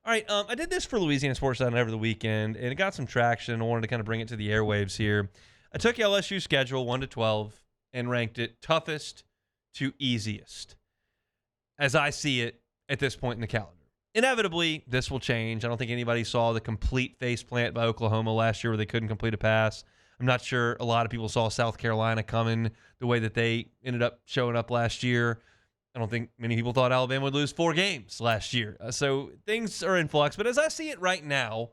All right, I did this for Louisiana Sports Night over the weekend, and it got some traction. I wanted to kind of bring it to the airwaves here. I took LSU schedule 1 to 12 and ranked it toughest to easiest, as I see it at this point in the calendar. Inevitably, this will change. I don't think anybody saw the complete faceplant by Oklahoma last year where they couldn't complete a pass. I'm not sure a lot of people saw South Carolina coming the way that they ended up showing up last year. I don't think many people thought Alabama would lose 4 games last year. So things are in flux. But as I see it right now,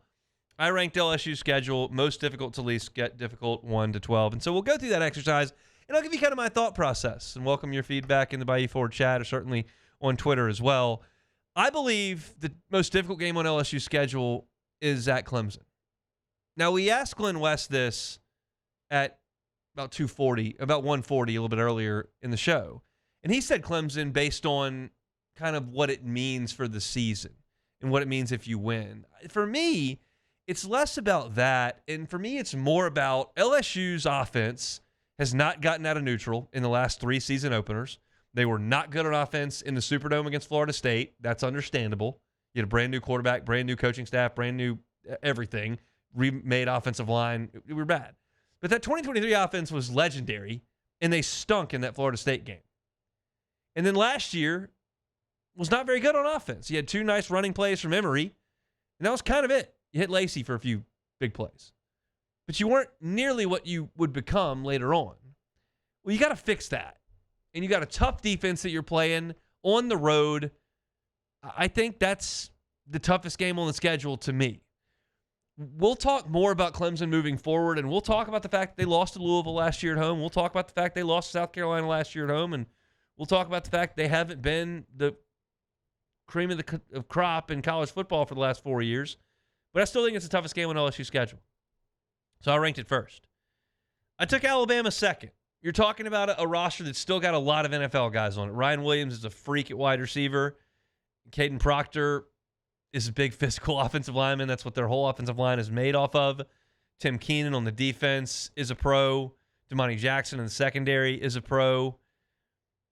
I ranked LSU's schedule most difficult to least difficult 1 to 12. And so we'll go through that exercise, and I'll give you kind of my thought process and welcome your feedback in the Bayou Forward chat or certainly on Twitter as well. I believe the most difficult game on LSU's schedule is at Clemson. Now, we asked Glenn West this at about 140, a little bit earlier in the show. And he said Clemson based on kind of what it means for the season and what it means if you win. For me, it's less about that. And for me, it's more about LSU's offense has not gotten out of neutral in the last 3 season openers. They were not good on offense in the Superdome against Florida State. That's understandable. You had a brand new quarterback, brand new coaching staff, brand new everything, remade offensive line. We were bad. But that 2023 offense was legendary, and they stunk in that Florida State game. And then last year was not very good on offense. You had 2 nice running plays from Emory, and that was kind of it. You hit Lacey for a few big plays. But you weren't nearly what you would become later on. Well, you got to fix that. And you got a tough defense that you're playing on the road. I think that's the toughest game on the schedule to me. We'll talk more about Clemson moving forward, and we'll talk about the fact that they lost to Louisville last year at home. We'll talk about the fact they lost to South Carolina last year at home, and we'll talk about the fact they haven't been the cream of the crop in college football for the last 4 years. But I still think it's the toughest game on LSU's schedule. So I ranked it first. I took Alabama second. You're talking about a roster that's still got a lot of NFL guys on it. Ryan Williams is a freak at wide receiver. Caden Proctor is a big physical offensive lineman. That's what their whole offensive line is made off of. Tim Keenan on the defense is a pro. Damani Jackson in the secondary is a pro.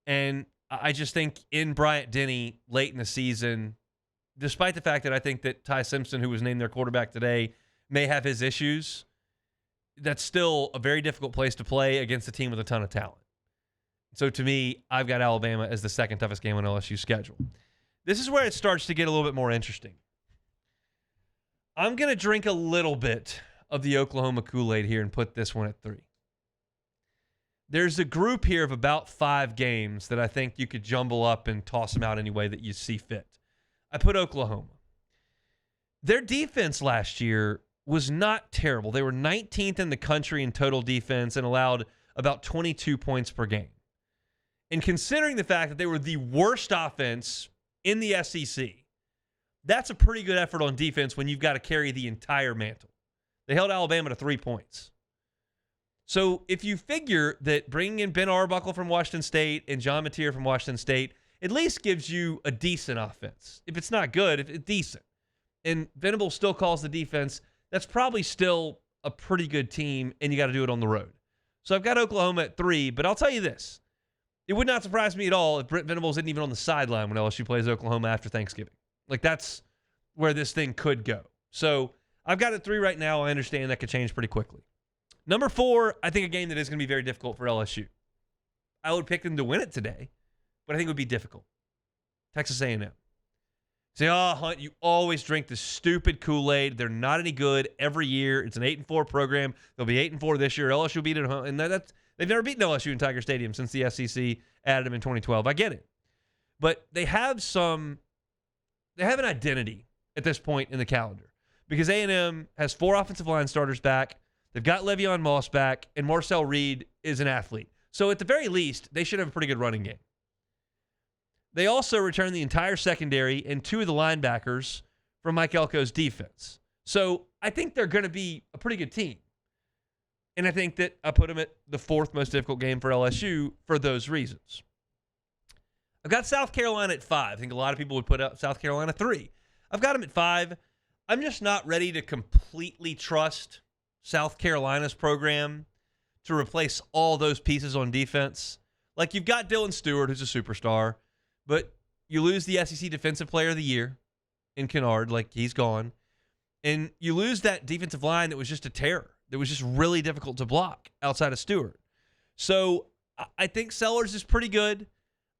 And I just think in Bryant-Denny late in the season, despite the fact that I think that Ty Simpson, who was named their quarterback today, may have his issues, that's still a very difficult place to play against a team with a ton of talent. So to me, I've got Alabama as the second toughest game on LSU's schedule. This is where it starts to get a little bit more interesting. I'm going to drink a little bit of the Oklahoma Kool-Aid here and put this one at 3. There's a group here of about 5 games that I think you could jumble up and toss them out any way that you see fit. I put Oklahoma. Their defense last year was not terrible. They were 19th in the country in total defense and allowed about 22 points per game. And considering the fact that they were the worst offense in the SEC, that's a pretty good effort on defense when you've got to carry the entire mantle. They held Alabama to 3 points. So if you figure that bringing in Ben Arbuckle from Washington State and John Mateer from Washington State at least gives you a decent offense. If it's not good, if it's decent. And Venable still calls the defense, that's probably still a pretty good team, and you got to do it on the road. So I've got Oklahoma at 3, but I'll tell you this. It would not surprise me at all if Brent Venables isn't even on the sideline when LSU plays Oklahoma after Thanksgiving. Like, that's where this thing could go. So I've got it 3 right now. I understand that could change pretty quickly. Number 4, I think a game that is going to be very difficult for LSU. I would pick them to win it today, but I think it would be difficult. Texas A&M. Say, oh, Hunt, you always drink the stupid Kool-Aid. They're not any good every year. It's an 8-4 program. They'll be 8-4 this year. LSU beat it at home. And they've never beaten LSU in Tiger Stadium since the SEC added them in 2012. I get it. But they have an identity at this point in the calendar because A&M has 4 offensive line starters back. They've got Le'Veon Moss back, and Marcel Reed is an athlete. So at the very least, they should have a pretty good running game. They also return the entire secondary and 2 of the linebackers from Mike Elko's defense. So I think they're going to be a pretty good team. And I think that I put them at the 4th most difficult game for LSU for those reasons. I've got South Carolina at 5. I think a lot of people would put up South Carolina 3. I've got them at 5. I'm just not ready to completely trust South Carolina's program to replace all those pieces on defense. Like, you've got Dylan Stewart, who's a superstar, but you lose the SEC Defensive Player of the Year in Kennard, like he's gone. And you lose that defensive line that was just a terror, that was just really difficult to block outside of Stewart. So I think Sellers is pretty good.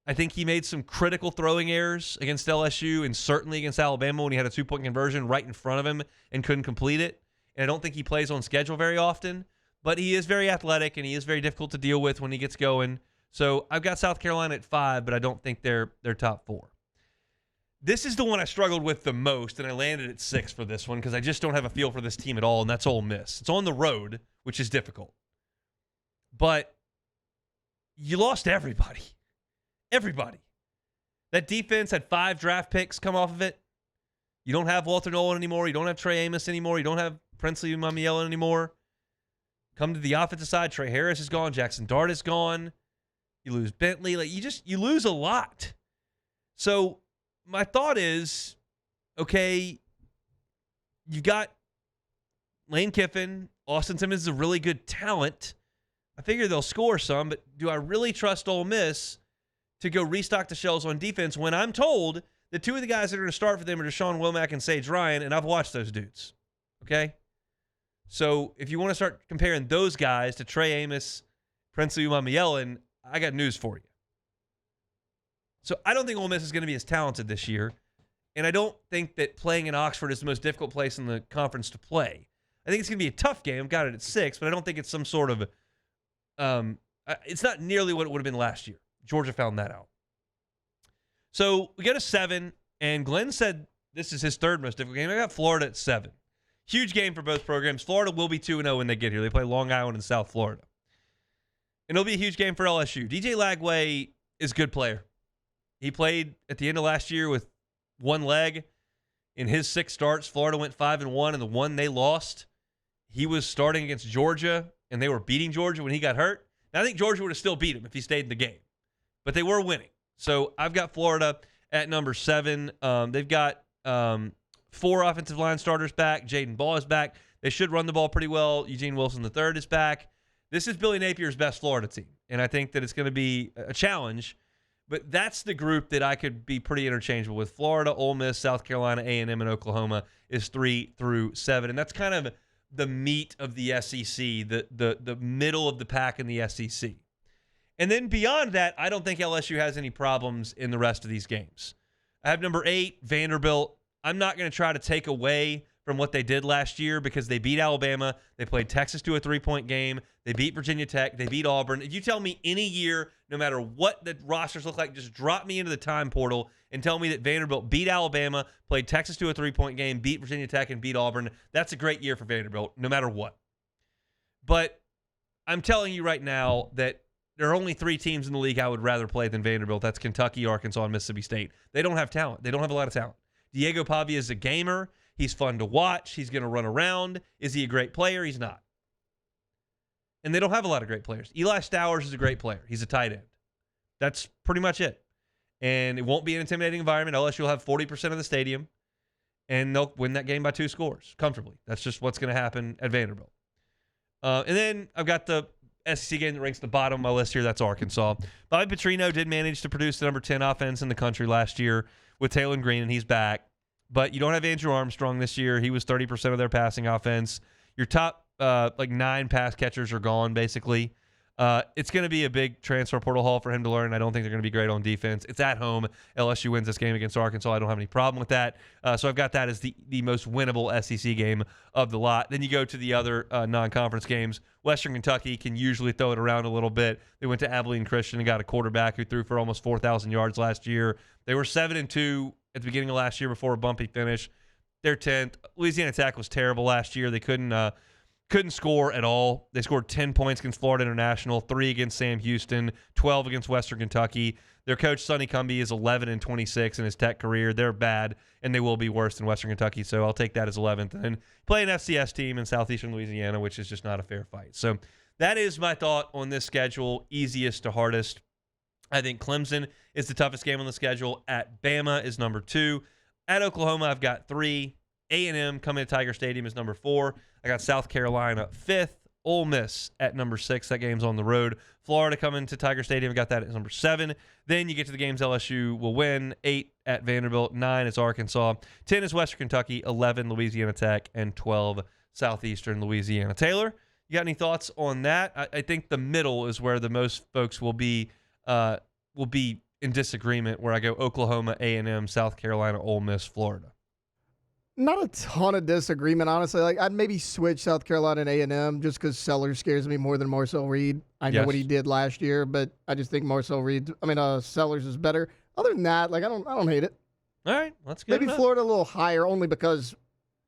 I think he made some critical throwing errors against LSU and certainly against Alabama when he had a 2-point conversion right in front of him and couldn't complete it. And I don't think he plays on schedule very often, but he is very athletic and he is very difficult to deal with when he gets going. So I've got South Carolina at 5, but I don't think they're top 4. This is the one I struggled with the most, and I landed at 6 for this one because I just don't have a feel for this team at all, and that's Ole Miss. It's on the road, which is difficult. But you lost everybody. Everybody. That defense had 5 draft picks come off of it. You don't have Walter Nolan anymore. You don't have Trey Amos anymore. You don't have Princely Mamiela anymore. Come to the offensive side, Trey Harris is gone. Jackson Dart is gone. You lose Bentley. Like you lose a lot. So my thought is, okay, you've got Lane Kiffin. Austin Simmons is a really good talent. I figure they'll score some, but do I really trust Ole Miss to go restock the shelves on defense when I'm told that 2 of the guys that are going to start for them are Deshaun Womack and Sage Ryan, and I've watched those dudes, okay? So if you want to start comparing those guys to Trey Amos, Princely Mamiela, I got news for you. So I don't think Ole Miss is going to be as talented this year, and I don't think that playing in Oxford is the most difficult place in the conference to play. I think it's going to be a tough game. I've got it at 6, but I don't think it's some sort of it's not nearly what it would have been last year. Georgia found that out. So we go to 7, and Glenn said this is his 3rd most difficult game. I got Florida at 7. Huge game for both programs. Florida will be 2-0 when they get here. They play Long Island and South Florida. And it'll be a huge game for LSU. DJ Lagway is a good player. He played at the end of last year with one leg. In his 6 starts, Florida went 5-1, and the one they lost, he was starting against Georgia, and they were beating Georgia when he got hurt. Now, I think Georgia would have still beat him if he stayed in the game. But they were winning. So I've got Florida at number 7. They've got 4 offensive line starters back. Jaden Ball is back. They should run the ball pretty well. Eugene Wilson III is back. This is Billy Napier's best Florida team, and I think that it's going to be a challenge. But that's the group that I could be pretty interchangeable with. Florida, Ole Miss, South Carolina, A&M, and Oklahoma is 3 through 7. And that's kind of the meat of the SEC, the middle of the pack in the SEC. And then beyond that, I don't think LSU has any problems in the rest of these games. I have number 8, Vanderbilt. I'm not going to try to take away from what they did last year because they beat Alabama. They played Texas to a 3-point game. They beat Virginia Tech. They beat Auburn. If you tell me any year, no matter what the rosters look like, just drop me into the time portal and tell me that Vanderbilt beat Alabama, played Texas to a 3-point game, beat Virginia Tech, and beat Auburn. That's a great year for Vanderbilt, no matter what. But I'm telling you right now that there are only 3 teams in the league I would rather play than Vanderbilt. That's Kentucky, Arkansas, and Mississippi State. They don't have talent. They don't have a lot of talent. Diego Pavia is a gamer. He's fun to watch. He's going to run around. Is he a great player? He's not. And they don't have a lot of great players. Eli Stowers is a great player. He's a tight end. That's pretty much it. And it won't be an intimidating environment. LSU will have 40% of the stadium, and they'll win that game by 2 scores comfortably. That's just what's going to happen at Vanderbilt. And then I've got the SEC game that ranks the bottom of my list here. That's Arkansas. Bobby Petrino did manage to produce the number 10 offense in the country last year with Taylor Green, and he's back. But you don't have Andrew Armstrong this year. He was 30% of their passing offense. Your top 9 pass catchers are gone, basically. It's going to be a big transfer portal haul for him to learn. I don't think they're going to be great on defense. It's at home. LSU wins this game against Arkansas. I don't have any problem with that. So I've got that as the most winnable SEC game of the lot. Then you go to the other non-conference games. Western Kentucky can usually throw it around a little bit. They went to Abilene Christian and got a quarterback who threw for almost 4,000 yards last year. They were 7-2 at the beginning of last year before a bumpy finish. They're 10th. Louisiana Tech was terrible last year. They couldn't score at all. They scored 10 points against Florida International, 3 against Sam Houston, 12 against Western Kentucky. Their coach, Sonny Cumbie, is 11-26 in his Tech career. They're bad, and they will be worse than Western Kentucky, so I'll take that as 11th. And then play an FCS team in Southeastern Louisiana, which is just not a fair fight. So that is my thought on this schedule, easiest to hardest. I think Clemson is the toughest game on the schedule. At Bama is number 2. At Oklahoma, I've got 3. A&M coming to Tiger Stadium is number 4. I got South Carolina 5th. Ole Miss at number 6. That game's on the road. Florida coming to Tiger Stadium. I got that at number 7. Then you get to the games LSU will win. 8 at Vanderbilt. 9 is Arkansas. 10 is Western Kentucky. 11 Louisiana Tech, and 12 Southeastern Louisiana. Taylor, you got any thoughts on that? I think the middle is where the most folks will be in disagreement, where I go Oklahoma, A&M, South Carolina, Ole Miss, Florida. Not a ton of disagreement, honestly. Like, I'd maybe switch South Carolina and A&M just because Sellers scares me more than Marcel Reed. I know what he did last year, but I just think Sellers is better. Other than that, like, I don't hate it. All right, let's get maybe Florida a little higher, only because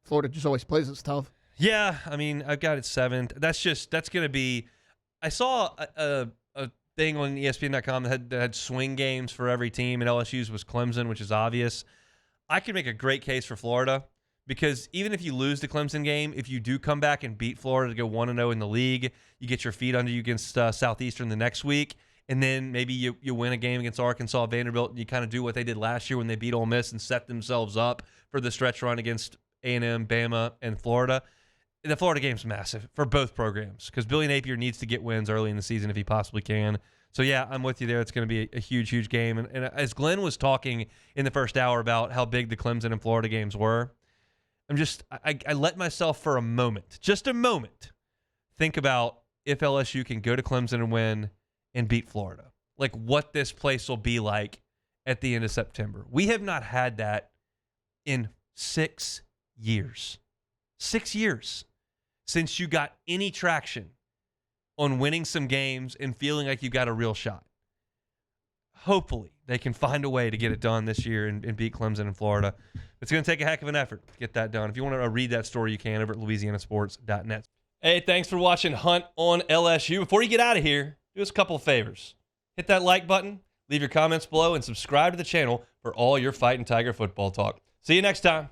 Florida just always plays us tough. Yeah, I mean, I've got it 7th. That's going to be. I saw a thing on ESPN.com that had swing games for every team, and LSU's was Clemson, which is obvious. I could make a great case for Florida. Because even if you lose the Clemson game, if you do come back and beat Florida to go 1-0 in the league, you get your feet under you against Southeastern the next week, and then maybe you win a game against Arkansas, Vanderbilt, and you kind of do what they did last year when they beat Ole Miss and set themselves up for the stretch run against A&M, Bama, and Florida. The Florida game's massive for both programs because Billy Napier needs to get wins early in the season if he possibly can. So, yeah, I'm with you there. It's going to be a huge, huge game. And as Glenn was talking in the first hour about how big the Clemson and Florida games were, I let myself for a moment, just a moment, think about if LSU can go to Clemson and win and beat Florida. Like what this place will be like at the end of September. We have not had that in 6 years. 6 years since you got any traction on winning some games and feeling like you got a real shot. Hopefully they can find a way to get it done this year and beat Clemson in Florida. It's going to take a heck of an effort to get that done. If you want to read that story, you can over at louisianasports.net. Hey, thanks for watching Hunt on LSU. Before you get out of here, do us a couple of favors. Hit that like button, leave your comments below, and subscribe to the channel for all your Fighting Tiger football talk. See you next time.